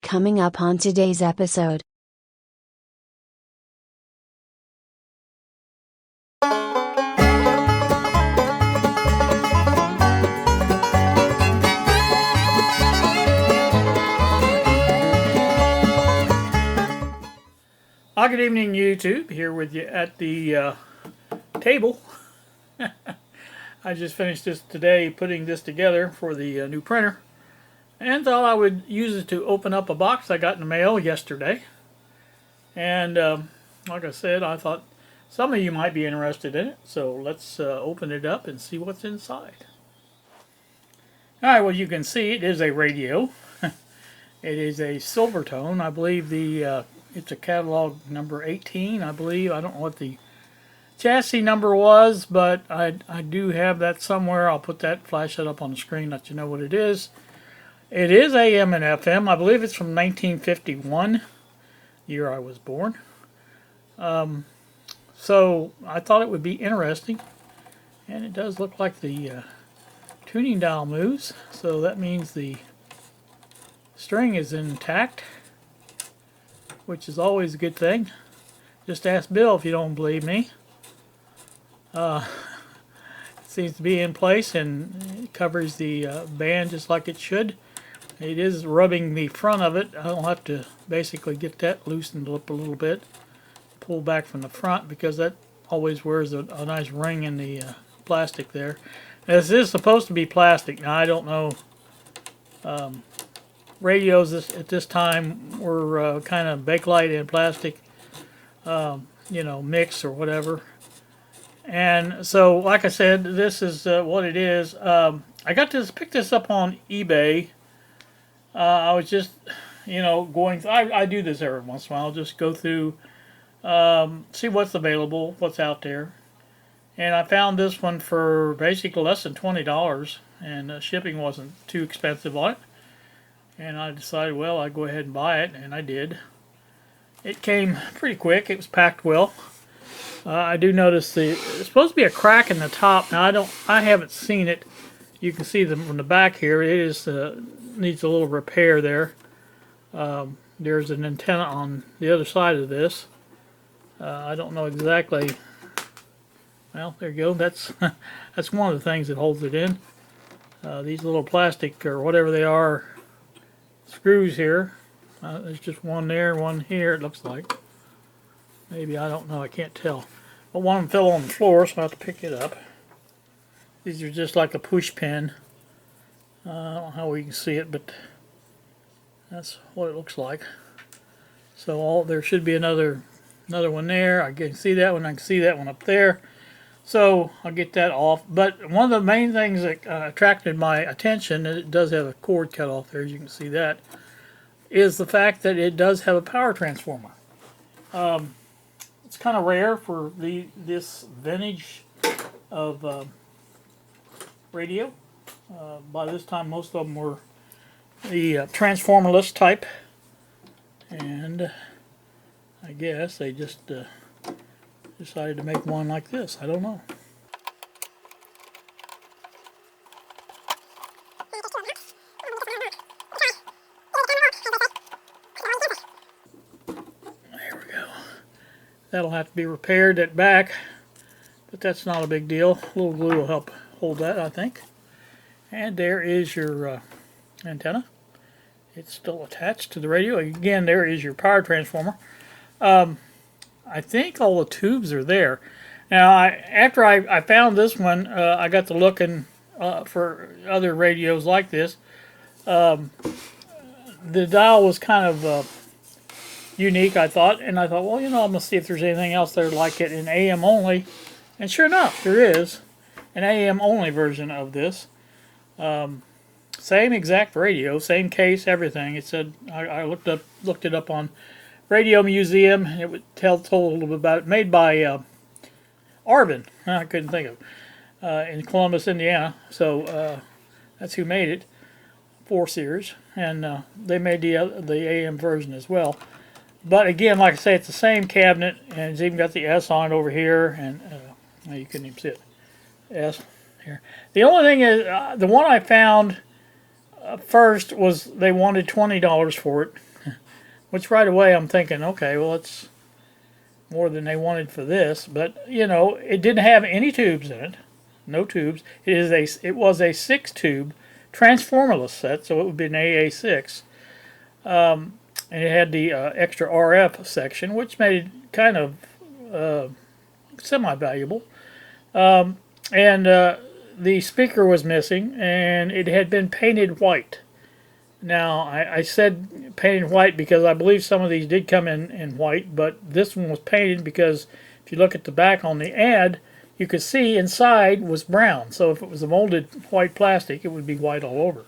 Coming up on today's episode. Good evening, YouTube. Here with you at the table. I just finished this today, putting this together for the new printer, and thought I would use it to open up a box I got in the mail yesterday. And like I said, I thought some of you might be interested in it, so let's open it up and see what's inside. Alright, well, you can see it is a radio. It is a Silvertone. I believe it's a catalog number 18, I believe. I don't know what the chassis number was, but I do have that somewhere. I'll put that, flash that up on the screen, let you know what it is. It is AM and FM. I believe it's from 1951, year I was born. So I thought it would be interesting, and it does look like the tuning dial moves, so that means the string is intact, which is always a good thing. Just ask Bill if you don't believe me. It seems to be in place, and it covers the band just like it should. It is rubbing the front of it. I'll have to basically get that loosened up a little bit, pull back from the front, because that always wears a nice ring in the plastic there. This is supposed to be plastic. Now, I don't know. Radios at this time were kind of Bakelite and plastic, mix or whatever. And so, like I said, this is what it is. Picked this up on eBay. I was just, going. I do this every once in a while. I'll just go through, see what's available, what's out there. And I found this one for basically less than $20, and shipping wasn't too expensive on it. And I decided, well, I'd go ahead and buy it, and I did. It came pretty quick. It was packed well. I do notice there's supposed to be a crack in the top. Now I haven't seen it. You can see them from the back here. It is needs a little repair there. There's an antenna on the other side of this. I don't know exactly. Well, there you go. That's that's one of the things that holds it in. These little plastic or whatever they are screws here. There's just one there, one here, it looks like. Maybe, I don't know, I can't tell. But one of them fell on the floor, so I have to pick it up. These are just like a push pin. I don't know how we can see it, but that's what it looks like. So there should be another one there. I can see that one, I can see that one up there. So I'll get that off. But one of the main things that attracted my attention, and it does have a cord cut off there, as you can see that, is the fact that it does have a power transformer. It's kind of rare for this vintage of radio. By this time, most of them were the transformerless type, and I guess they just decided to make one like this. I don't know. There we go. That'll have to be repaired at back, but that's not a big deal. A little glue will help hold that, I think. And there is your antenna. It's still attached to the radio. Again, there is your power transformer. I think all the tubes are there. Now, after I found this one, I got to looking for other radios like this. The dial was kind of unique, I thought, and I thought, well, I'm going to see if there's anything else there like it in AM only. And sure enough, there is an AM only version of this. Same exact radio, same case, everything. It said, I looked it up on Radio Museum. It would told a little bit about it. Made by Arvin. I couldn't think of in Columbus, Indiana. So that's who made it. 4 Series, and they made the AM version as well. But again, like I say, it's the same cabinet, and it's even got the S on it over here, and you couldn't even see it. S here. The only thing is, the one I found first was they wanted $20 for it. which right away I'm thinking, okay, well, it's more than they wanted for this. But, you know, it didn't have any tubes in it. No tubes. It was a 6-tube transformerless set, so it would be an AA6. And it had the extra RF section, which made it kind of semi-valuable. And the speaker was missing, and it had been painted white. Now, I said painted white because I believe some of these did come in white, but this one was painted because if you look at the back on the ad, you could see inside was brown. So if it was a molded white plastic, it would be white all over.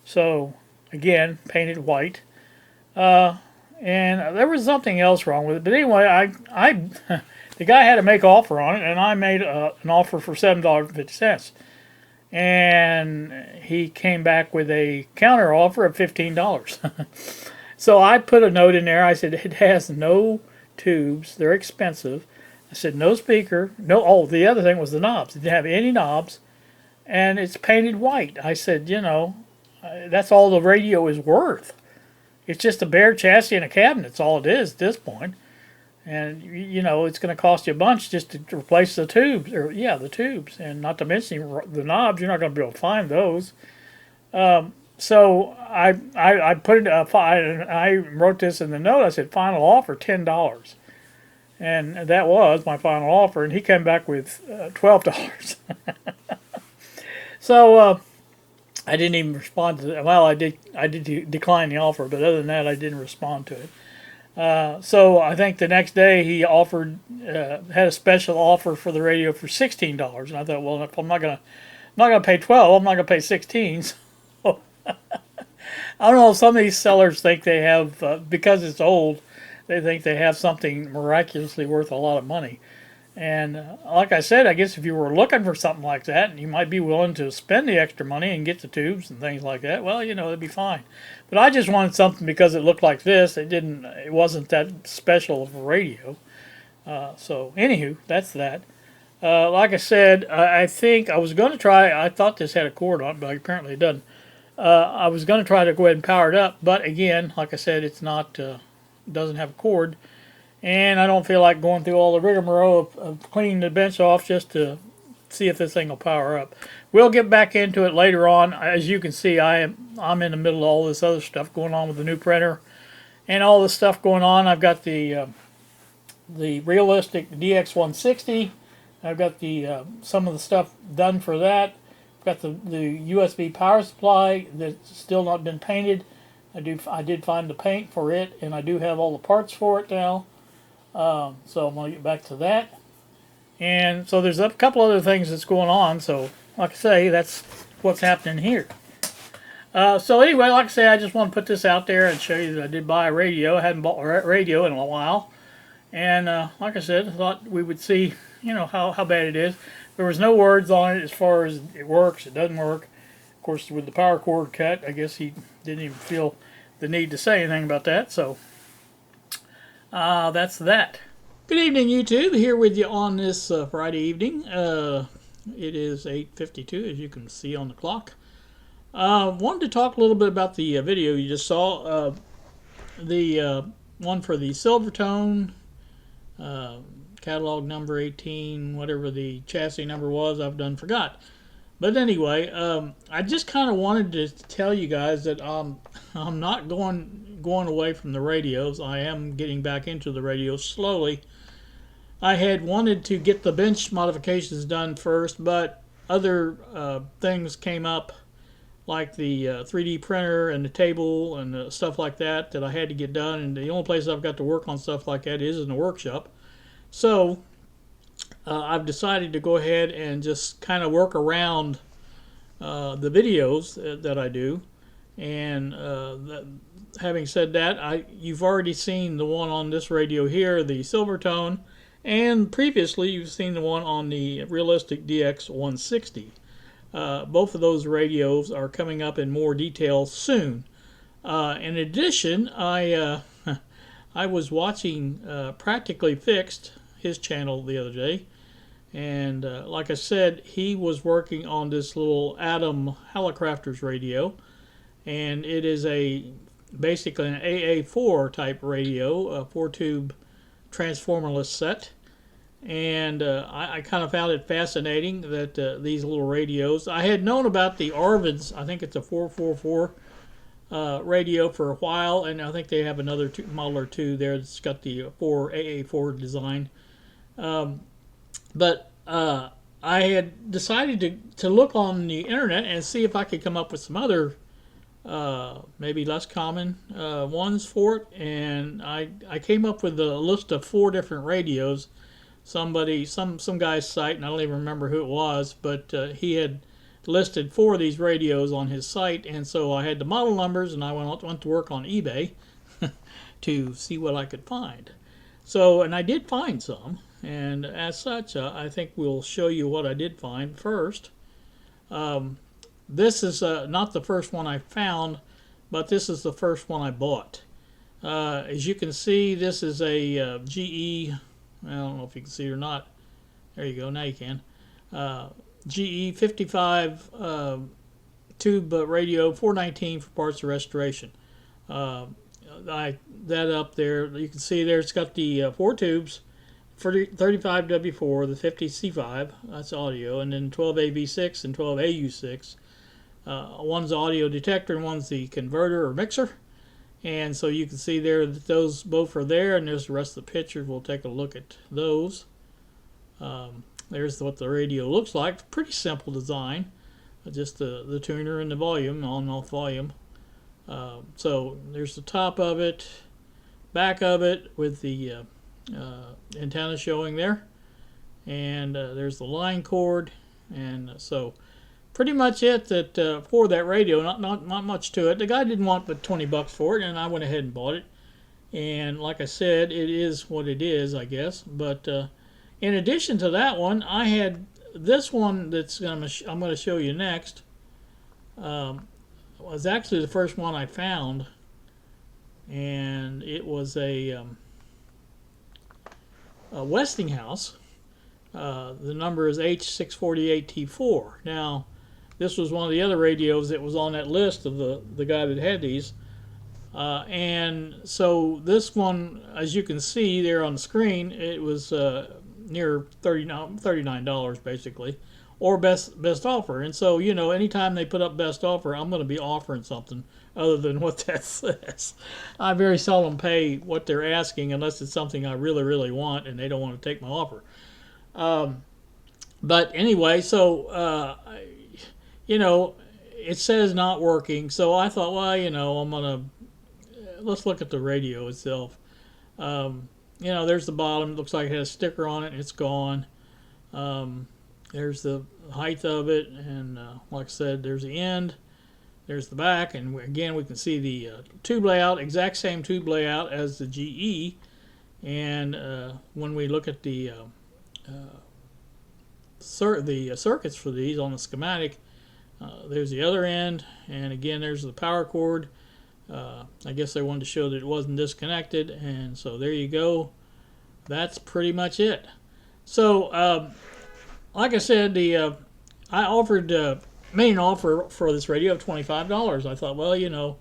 So, again, painted white. And there was something else wrong with it. But anyway, the guy had to make an offer on it, and I made an offer for $7.50. And he came back with a counter offer of $15. So I put a note in there. I said, it has no tubes. They're expensive. I said, no speaker. No. Oh, the other thing was the knobs. It didn't have any knobs. And it's painted white. I said, you know, that's all the radio is worth. It's just a bare chassis and a cabinet. That's all it is at this point. And, you know, it's going to cost you a bunch just to replace the tubes. The tubes. And not to mention the knobs. You're not going to be able to find those. So I put it up. I wrote this in the note. I said, final offer, $10. And that was my final offer. And he came back with $12. So I didn't even respond to that. Well, I did decline the offer. But other than that, I didn't respond to it. So I think the next day he offered, had a special offer for the radio for $16, and I thought, well, if I'm not gonna pay 12, I'm not gonna pay 16. So I don't know. Some of these sellers think they have, because it's old, they think they have something miraculously worth a lot of money. And like I said, I guess if you were looking for something like that, you might be willing to spend the extra money and get the tubes and things like that. Well, you know, it'd be fine. But I just wanted something because it looked like this. It wasn't that special of a radio. So, anywho, that's that. Like I said, I think I was going to try. I thought this had a cord on it, but apparently it doesn't. I was going to try to go ahead and power it up, but again, like I said, it's not. Doesn't have a cord. And I don't feel like going through all the rigmarole of cleaning the bench off just to see if this thing will power up. We'll get back into it later on. As you can see, I'm in the middle of all this other stuff going on with the new printer and all this stuff going on. I've got the realistic DX160. I've got the some of the stuff done for that. I've got the USB power supply that's still not been painted. I did find the paint for it, and I do have all the parts for it now. So I'm going to get back to that. And so there's a couple other things that's going on. So like I say, that's what's happening here. So anyway, like I say, I just want to put this out there and show you that I did buy a radio. I hadn't bought a radio in a while. And like I said, I thought we would see, you know, how bad it is. There was no words on it as far as it works, it doesn't work. Of course, with the power cord cut, I guess he didn't even feel the need to say anything about that. So that's that. Good evening, YouTube. Here with you on this Friday evening. It is 8:52, as you can see on the clock. Wanted to talk a little bit about the video you just saw. The one for the Silvertone, catalog number 18, whatever the chassis number was, I've done forgot. But anyway, I just kind of wanted to tell you guys that I'm not going away from the radios. I am getting back into the radios slowly. I had wanted to get the bench modifications done first, but other things came up, like the 3D printer and the table and stuff like that I had to get done. And the only place I've got to work on stuff like that is in the workshop. So I've decided to go ahead and just kind of work around the videos that I do. And having said that, you've already seen the one on this radio here, the Silvertone, and previously you've seen the one on the realistic DX160. Both of those radios are coming up in more detail soon. In addition, I was watching Practically Fixed, his channel, the other day, and like I said, he was working on this little Atom Hallicrafters radio, and it is a basically an AA4 type radio, a 4-tube transformerless set. And I kind of found it fascinating that these little radios. I had known about the Arvids. I think it's a 444 radio for a while, and I think they have another model or two there that's got the AA4 design. But I had decided to look on the internet and see if I could come up with some other maybe less common ones for it, and I came up with a list of 4 different radios. Some guy's site, and I don't even remember who it was, but he had listed 4 of these radios on his site, and so I had the model numbers, and I went to work on eBay to see what I could find. So, and I did find some, and as such, I think we'll show you what I did find first. This is not the first one I found, but this is the first one I bought. As you can see, this is a GE. I don't know if you can see it or not. There you go. Now you can. GE 55 tube radio, 419 for parts of restoration. That up there, you can see there it's got the 4 tubes, 35W4, the 50C5, that's audio, and then 12AV6 and 12AU6. One's audio detector and one's the converter or mixer. And so you can see there that those both are there, and there's the rest of the pictures. We'll take a look at those. There's what the radio looks like. Pretty simple design. Just the tuner and the volume, on and off volume. So there's the top of it, back of it with the antenna showing there. And there's the line cord. And so pretty much it that for that radio. Not much to it. The guy didn't want but $20 for it, and I went ahead and bought it. And like I said, it is what it is, I guess. But in addition to that one, I had this one that's I'm going to show you next. Was actually the first one I found, and it was a Westinghouse. The number is H648T4. Now, this was one of the other radios that was on that list of the guy that had these. And so this one, as you can see there on the screen, it was near $39 basically, or best offer. And so, you know, anytime they put up best offer, I'm going to be offering something other than what that says. I very seldom pay what they're asking unless it's something I really, really want and they don't want to take my offer. But anyway, so you know, it says not working. So I thought, well, you know, let's look at the radio itself. You know, there's the bottom. It looks like it has a sticker on it, and it's gone. There's the height of it, and like I said, there's the end. There's the back, and again, we can see the tube layout, exact same tube layout as the GE. And when we look at the circuits for these on the schematic, there's the other end, and again, there's the power cord. I guess they wanted to show that it wasn't disconnected, and so there you go. That's pretty much it. So, like I said, I offered made an offer for this radio of $25. I thought, well, you know,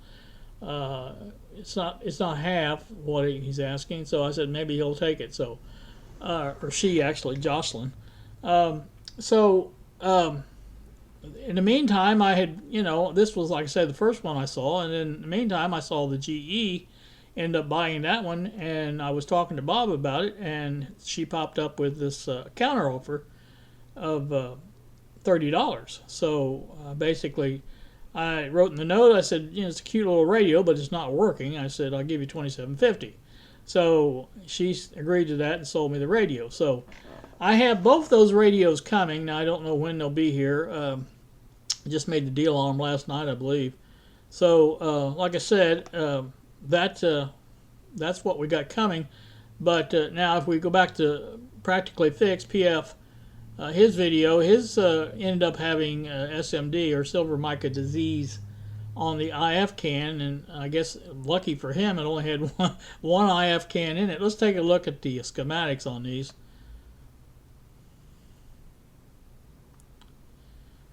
it's not half what he's asking, so I said maybe he'll take it. So, or she actually, Jocelyn. In the meantime, I had, you know, this was, like I said, the first one I saw, and in the meantime, I saw the GE, ended up buying that one, and I was talking to Bob about it, and she popped up with this counter offer of $30. So basically, I wrote in the note, I said, you know, it's a cute little radio, but it's not working. I said, I'll give you $27.50. So she agreed to that and sold me the radio. So I have both those radios coming. Now, I don't know when they'll be here. I just made the deal on them last night, I believe. So, like I said, that's what we got coming. But now, if we go back to Practically Fixed, PF, his video, ended up having SMD, or silver mica disease, on the IF can. And I guess, lucky for him, it only had one IF can in it. Let's take a look at the schematics on these.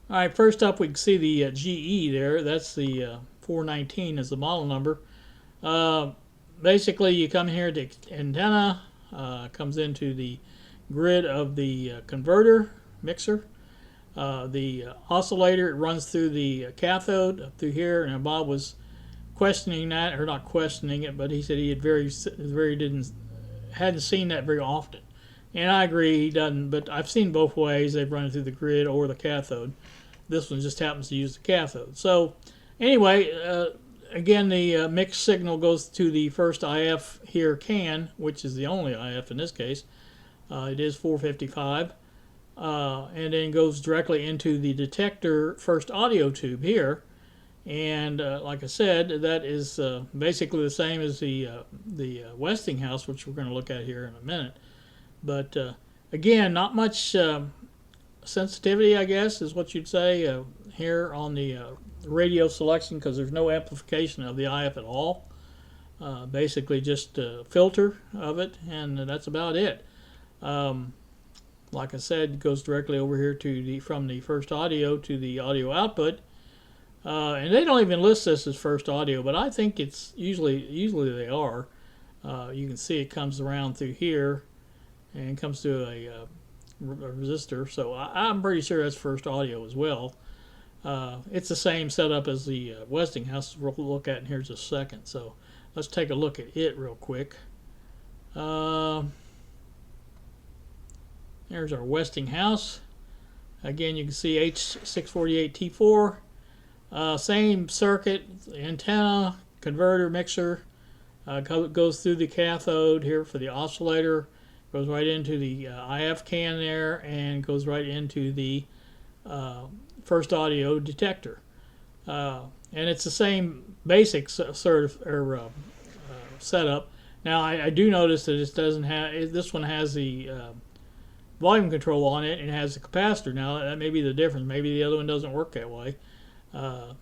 All right, first up we can see the GE there. That's the 419 is the model number. Uh, Basically, you come here to antenna, comes into the grid of the converter mixer. The oscillator, it runs through the cathode up through here, and Bob was questioning that, or not questioning it, but he said he had hadn't seen that very often. And I agree, he doesn't, but I've seen both ways. They've run it through the grid or the cathode. This one just happens to use the cathode. So anyway, again, the mixed signal goes to the first IF here CAN, which is the only IF in this case. It is 455. And then goes directly into the detector first audio tube here. And like I said, that is basically the same as the Westinghouse, which we're going to look at here in a minute. But again, not much sensitivity, I guess, is what you'd say here on the radio selection, because there's no amplification of the IF at all. Basically just a filter of it, and that's about it. Like I said, it goes directly over here to from the first audio to the audio output. And they don't even list this as first audio, but I think it's usually they are. You can see it comes around through here and comes to a resistor, so I'm pretty sure that's first audio as well. It's the same setup as the Westinghouse we'll look at in here in just a second. So let's take a look at it real quick. There's our Westinghouse. Again, you can see H648T4. Same circuit, antenna, converter, mixer. Goes through the cathode here for the oscillator. Goes right into the IF CAN there, and goes right into the first audio detector. And it's the same basic sort of setup. Now I do notice that it doesn't have. This one has the volume control on it and has a capacitor. Now that may be the difference. Maybe the other one doesn't work that way.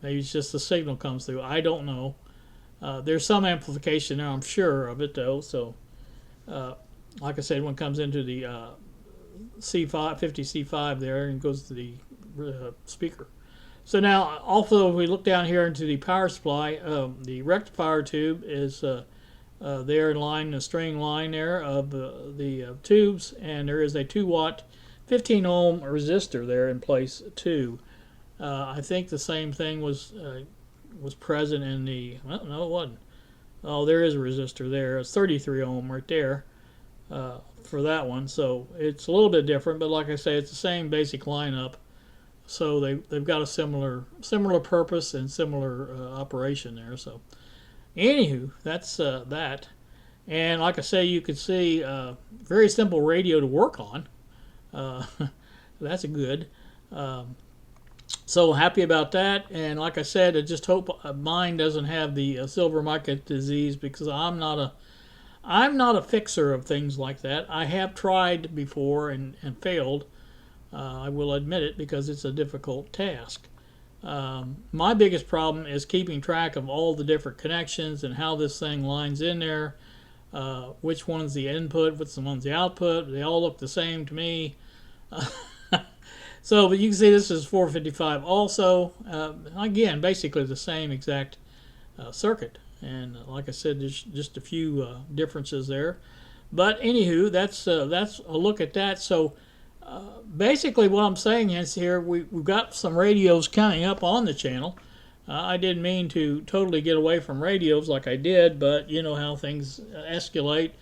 Maybe it's just the signal comes through. I don't know. There's some amplification there, I'm sure of it though. So like I said, when it comes into the C5, 50C5 there, and goes to the speaker. So now also if we look down here into the power supply, the rectifier tube is there in line, the string line there of the tubes, and there is a 2-watt 15 ohm resistor there in place too. I think the same thing was present in the, well, no, it wasn't. Oh, there is a resistor there. It's 33 ohm right there for that one. So it's a little bit different, but like I say, it's the same basic lineup. So they've got a similar purpose and similar operation there. So anywho, that's that. And like I say, you can see very simple radio to work on. That's a good. So happy about that, and like I said, I just hope mine doesn't have the silver mica disease, because I'm not a fixer of things like that. I have tried before and failed. I will admit it, because it's a difficult task. My biggest problem is keeping track of all the different connections and how this thing lines in there. Which one's the input, which one's the output. They all look the same to me. So, but you can see this is 455 also. Again, basically the same exact circuit. And like I said, there's just a few differences there. But anywho, that's a look at that. So basically what I'm saying is here, we've got some radios coming up on the channel. I didn't mean to totally get away from radios like I did, but you know how things escalate.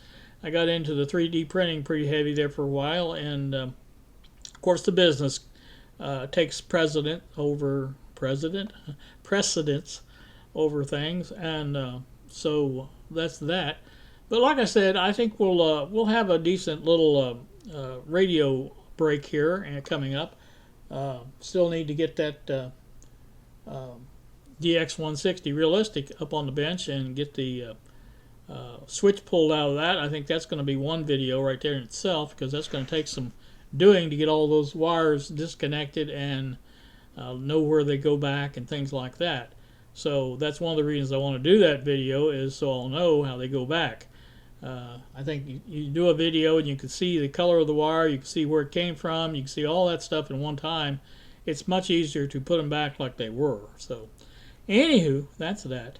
I got into the 3D printing pretty heavy there for a while, and of course the business takes precedence over things, and so that's that. But like I said, I think we'll have a decent little radio break here and coming up. Still need to get that DX160 realistic up on the bench and get the switch pulled out of that. I think that's going to be one video right there in itself, because that's going to take some doing to get all those wires disconnected and know where they go back and things like that. So that's one of the reasons I want to do that video, is so I'll know how they go back. I think you do a video and you can see the color of the wire, you can see where it came from, you can see all that stuff in one time. It's much easier to put them back like they were. So anywho, that's that.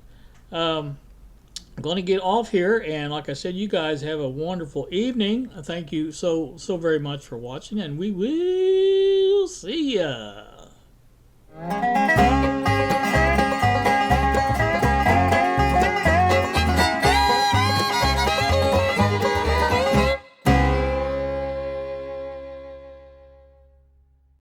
I'm going to get off here, and like I said, you guys have a wonderful evening. Thank you so very much for watching, and we will see ya.